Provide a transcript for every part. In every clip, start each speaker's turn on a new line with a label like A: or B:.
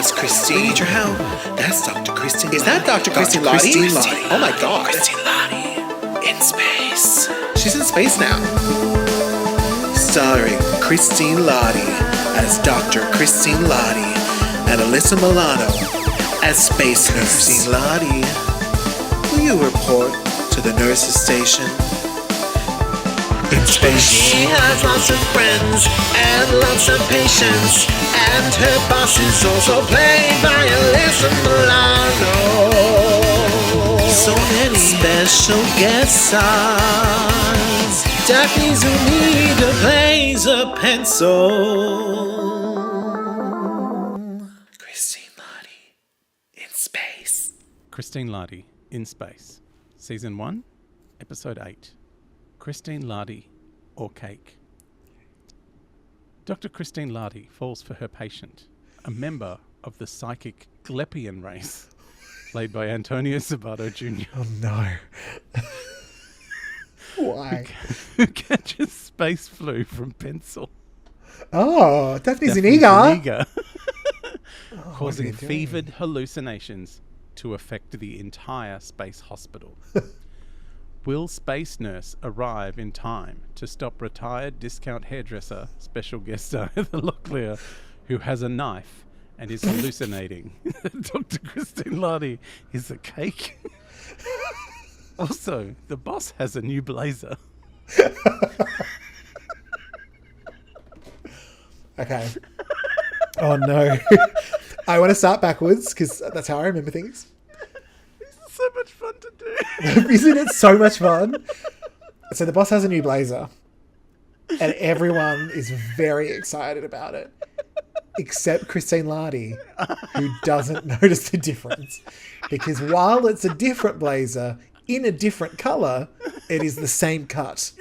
A: That's Christine.
B: We need your help. That's Dr. Christine.
A: Is that Dr. Christine Lahti?
B: Christine Lahti.
A: Oh my God.
B: Christine Lahti in space.
A: She's in space now. Starring Christine Lahti as Dr. Christine Lahti and Alyssa Milano as Space Nurse. Christine Lahti, will you report to the nurse's station? In space.
B: She has lots of friends and lots of patients, and her boss is also played by Alyssa Milano.
A: So many
B: Special guest stars. Daphne Zuniga plays a pencil.
A: Christine Lahti in space.
C: Christine Lahti in Space, Season 1, Episode 8. Christine Lahti or Cake. Dr. Christine Lahti falls for her patient, a member of the psychic Glepian race, played by Antonio Sabato Jr.
D: Oh no. Why?
C: who catches space flu from pencil.
D: Oh, Daphne Zuniga.
C: Causing
D: what are you doing?
C: fevered hallucinations to affect the entire space hospital. Will Space Nurse arrive in time to stop retired discount hairdresser, special guest star Heather Locklear, who has a knife and is hallucinating? Dr. Christine Lahti is a cake. Also, the boss has a new blazer.
D: Okay. Oh no. I want to start backwards because that's how I remember things.
C: This is so much fun to do.
D: Isn't it so much fun? So the boss has a new blazer and everyone is very excited about it. Except Christine Lahti, who doesn't notice the difference. Because while it's a different blazer in a different colour, it is the same cut.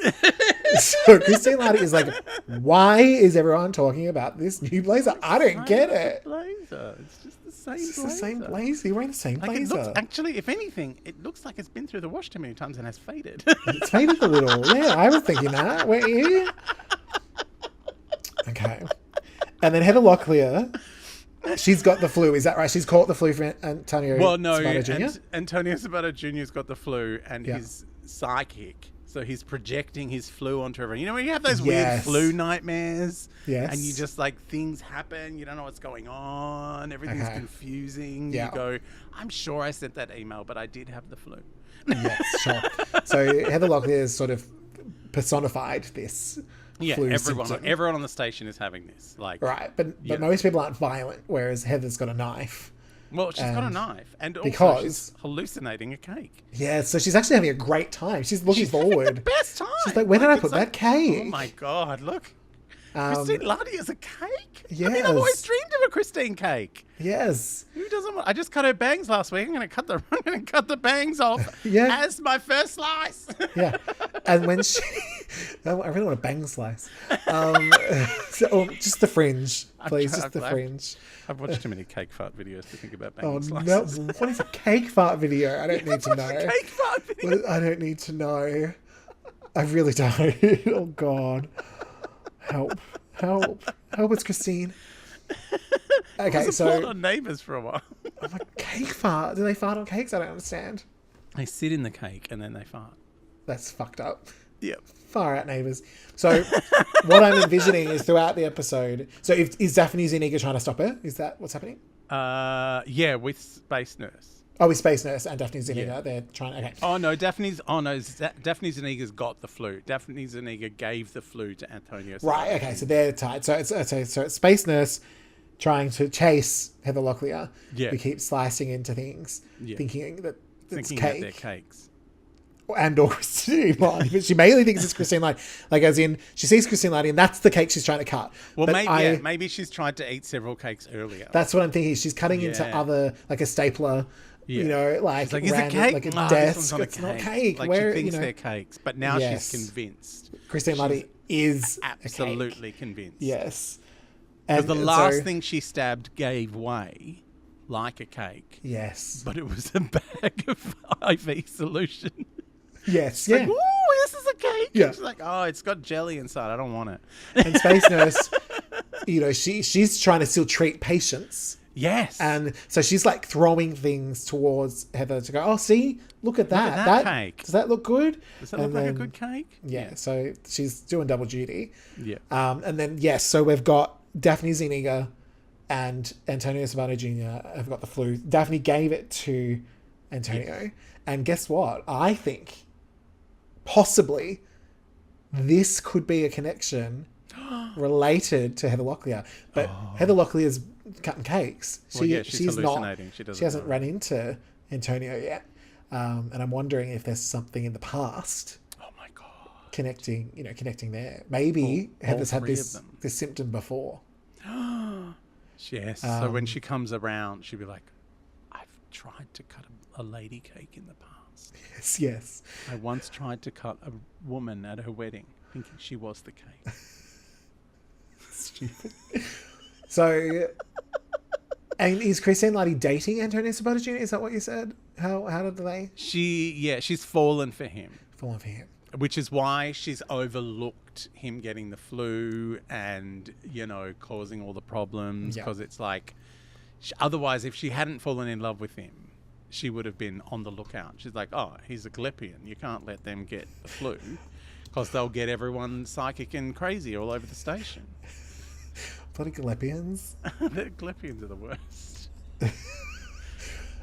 D: So Christine Lahti is like, why is everyone talking about this new blazer? I don't get it.
C: Blazer. It's just the same
D: It's just
C: blazer.
D: the same blazer. You're wearing the same
C: Like it
D: blazer.
C: looks, actually, if anything, it looks like it's been through the wash too many times and has faded.
D: It's faded a little. Yeah, I was thinking that. Weren't you? Okay. And then Heather Locklear, she's got the flu. Is that right? She's caught the flu from Antonio
C: Well, no,
D: Sabato Jr.?
C: Antonio Sabato Jr.'s got the flu and
D: Yeah.
C: he's psychic. So he's projecting his flu onto everyone. You know when you have those
D: Yes.
C: weird flu nightmares?
D: Yes.
C: And you just like things happen, you don't know what's going on, everything's
D: Okay.
C: confusing.
D: Yeah.
C: You go, I'm sure I sent that email, but I did have the flu.
D: Yes, sure. So Heather Locklear has sort of personified this
C: Yeah,
D: flu
C: everyone
D: symptom.
C: on the station is having this. Like,
D: Right, but
C: Yeah.
D: most people aren't violent, whereas Heather's got a knife.
C: well, she's got a
D: And
C: knife, and also
D: because-
C: she's hallucinating a cake.
D: Yeah, so she's actually having a great time. She's looking forward.
C: The best time.
D: She's like, where did I
C: it's
D: put
C: like,
D: that cake?
C: Oh my god! Look,
D: Um,
C: Christine Lahti is a cake. I mean,
D: Yes.
C: I've always dreamed of a Christine cake.
D: Yes.
C: Who doesn't want? I just cut her bangs last week. I'm gonna cut the bangs off.
D: Yeah.
C: As my first slice.
D: Yeah. And when she... I really want a bang slice. Just the fringe, please. Just the fringe.
C: I've watched too many cake fart videos to think about
D: Oh,
C: bang
D: no.
C: slices.
D: What is a cake fart video? I don't need to know.
C: Cake fart video.
D: I don't need to know. I really don't. Oh, God. Help. Help. Help, it's Christine. Okay,
C: Was
D: so...
C: on Neighbours for a while.
D: I'm like, cake fart? Do they fart on cakes? I don't understand.
C: They sit in the cake and then they fart.
D: That's fucked up.
C: Yep.
D: Far out, neighbours. So what I'm envisioning is throughout the episode... So is Daphne Zuniga trying to stop her? Is that what's happening?
C: Yeah, with Space Nurse.
D: Oh, with Space Nurse and Daphne Zuniga.
C: Yeah.
D: They're trying... Okay.
C: Oh no, Daphne Zuniga's got the flu. Daphne Zuniga gave the flu to Antonio.
D: Right, okay, so they're tied. So it's Space Nurse trying to chase Heather Locklear,
C: Yeah.
D: who keeps slicing into things,
C: Yeah.
D: thinking that it's
C: thinking
D: cake.
C: that they're cakes.
D: And or Christine Lahti, but she mainly thinks it's Christine Lahti. Like, as in, she sees Christine Lahti, and that's the cake she's trying to cut.
C: Well,
D: But
C: maybe she's tried to eat several cakes earlier.
D: That's what I'm thinking. She's cutting into
C: Yeah.
D: other, like a stapler,
C: Yeah.
D: you know, like,
C: She's like, is it
D: random,
C: cake?
D: like a
C: No, this one's
D: desk.
C: not a
D: It's not cake.
C: Like
D: Where,
C: she thinks
D: you know,
C: they're cakes, but now
D: Yes.
C: she's convinced.
D: Christine Lahti is
C: Absolutely
D: a cake.
C: convinced.
D: Yes.
C: Because
D: And
C: the last
D: so-
C: thing she stabbed gave way like a cake,
D: Yes.
C: but it was a bag of IV solution.
D: Yes.
C: Like,
D: Yeah.
C: ooh, this is a cake.
D: Yeah.
C: And she's like, oh, it's got jelly inside. I don't want it.
D: And Space Nurse, you know, she's trying to still treat patients
C: Yes.
D: And so she's like throwing things towards Heather to go, oh, see, look at that.
C: at that cake.
D: Does that look good?
C: Does that look like a good cake?
D: Yeah, so she's doing double duty.
C: Yeah.
D: And then, yes, so we've got Daphne Zuniga and Antonio Sabato Jr. have got the flu. Daphne gave it to Antonio. Yes. And guess what? I think possibly this could be a connection related to Heather Locklear. But Heather Locklear's cutting cakes.
C: She's hallucinating.
D: She hasn't run into Antonio yet. And I'm wondering if there's something in the past.
C: Oh my God.
D: Connecting there. Maybe Heather's had this symptom before.
C: Yes. So when she comes around, she'll be like, I've tried to cut a lady cake in the past.
D: Yes.
C: I once tried to cut a woman at her wedding, thinking she was the cake.
D: Stupid. So, and is Christine Lahti dating Antonio Sabato Jr.? Is that what you said? How did they?
C: She's fallen for him.
D: Fallen for him.
C: Which is why she's overlooked him getting the flu and, causing all the problems. Because it's like, otherwise, if she hadn't fallen in love with him, she would have been on the lookout. She's like, oh, he's a Glepian. You can't let them get the flu because they'll get everyone psychic and crazy all over the station.
D: Bloody Glepians.
C: The Glepians are the worst.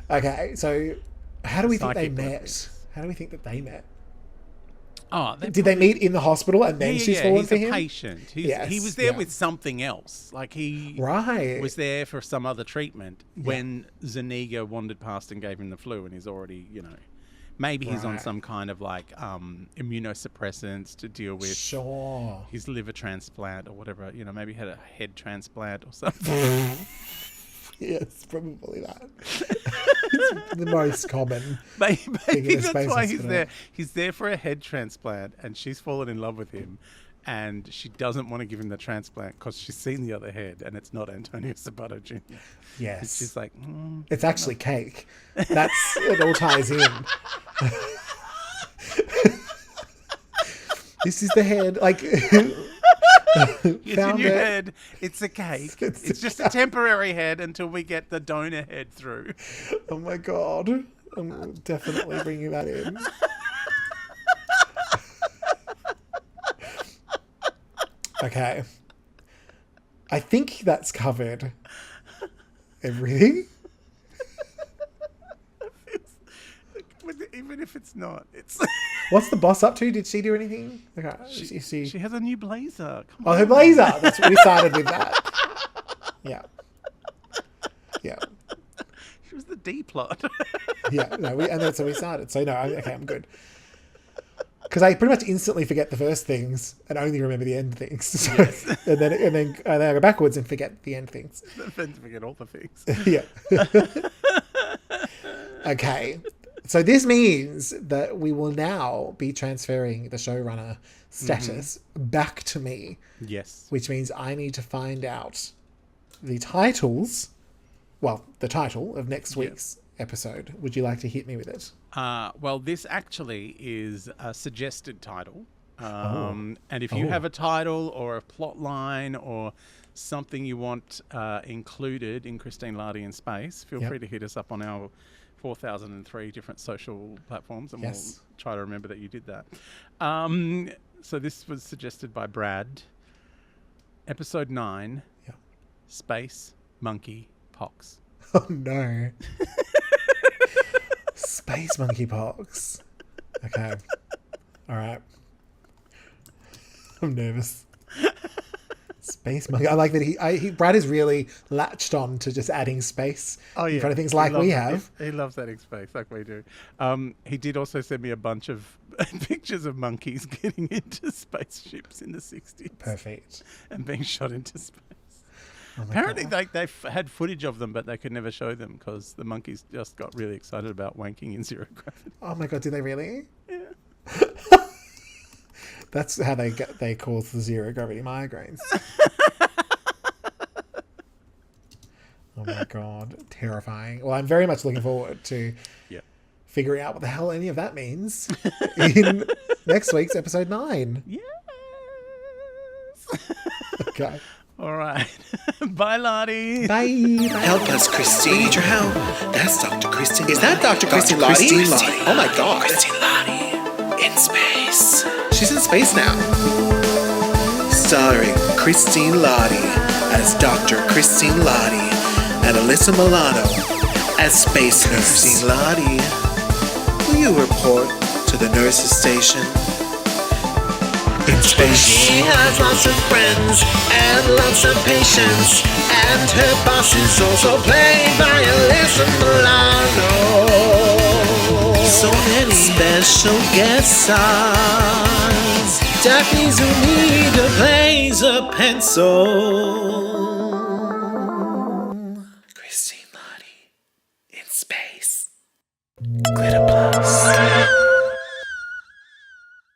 D: Okay, so how do we think they
C: Psychic
D: met?
C: Glepians.
D: How do we think that they met?
C: Oh,
D: did they meet in the hospital and then she's fallen for him?
C: He's a patient. He was there with something else. Like he was there for some other treatment when Zuniga wandered past and gave him the flu, and he's already, maybe he's on some kind of like immunosuppressants to deal with his liver transplant or whatever. Maybe he had a head transplant or something.
D: Yes, probably that. It's the most common.
C: Maybe that's why he's there. He's there for a head transplant, and she's fallen in love with him, and she doesn't want to give him the transplant because she's seen the other head, and it's not Antonio Sabato Jr.
D: Yes,
C: and she's like,
D: it's actually cake. It all ties in. This is the head, like.
C: It's in your head. It's a cake. It's just a temporary head until we get the donor head through.
D: Oh my God. I'm definitely bringing that in. Okay. I think that's covered everything.
C: Even if it's not, it's...
D: What's the boss up to? Did she do anything? Okay,
C: she has a new blazer.
D: Her blazer. That's what we started with that. Yeah.
C: She was the D plot.
D: And that's how we started. So no, I'm good. Because I pretty much instantly forget the first things and only remember the end things. So, yes. and then I go backwards and forget the end things.
C: Then forget all the things.
D: Yeah. Okay. So this means that we will now be transferring the showrunner status back to me.
C: Yes.
D: Which means I need to find out the titles. Well, the title of next week's episode. Would you like to hit me with it?
C: Well, this actually is a suggested title. And if you have a title or a plot line or something you want included in Christine Lahti in Space, feel free to hit us up on our 4,003 different social platforms, and we'll try to remember that you did that. So this was suggested by Brad. Episode 9, Space Monkey Pox.
D: Oh no. Space monkeypox. Okay. All right. I'm nervous. Space monkey. I like that Brad is really latched on to just adding space in front of things like we have.
C: He loves adding space like we do. He did also send me a bunch of pictures of monkeys getting into spaceships in the 60s.
D: Perfect.
C: And being shot into space.
D: Oh
C: apparently they had footage of them, but they could never show them because the monkeys just got really excited about wanking in zero gravity.
D: Oh my God, did they really?
C: Yeah.
D: That's how they cause the zero gravity migraines. Oh my God, terrifying. Well, I'm very much looking forward to figuring out what the hell any of that means in next week's episode 9.
C: Yes.
D: Okay.
C: All right. Bye, Lahti.
D: Bye.
A: Help us, Christine. We need your help. That's Dr. Christine. Is that Dr. Christine Lahti? Christine Lahti. Oh my God. Christine Lahti. In space. She's in space now. Starring Christine Lahti as Dr. Christine Lahti and Alyssa Milano as Space Nurse. Christine Lahti, will you report to the nurse's station? In space.
B: She has lots of friends and lots of patience, and her boss is also played by Alyssa Milano.
A: So many special guest stars.
B: Daphne Zuniga plays a pencil.
A: Christine Lahti in space. Glitter Plus.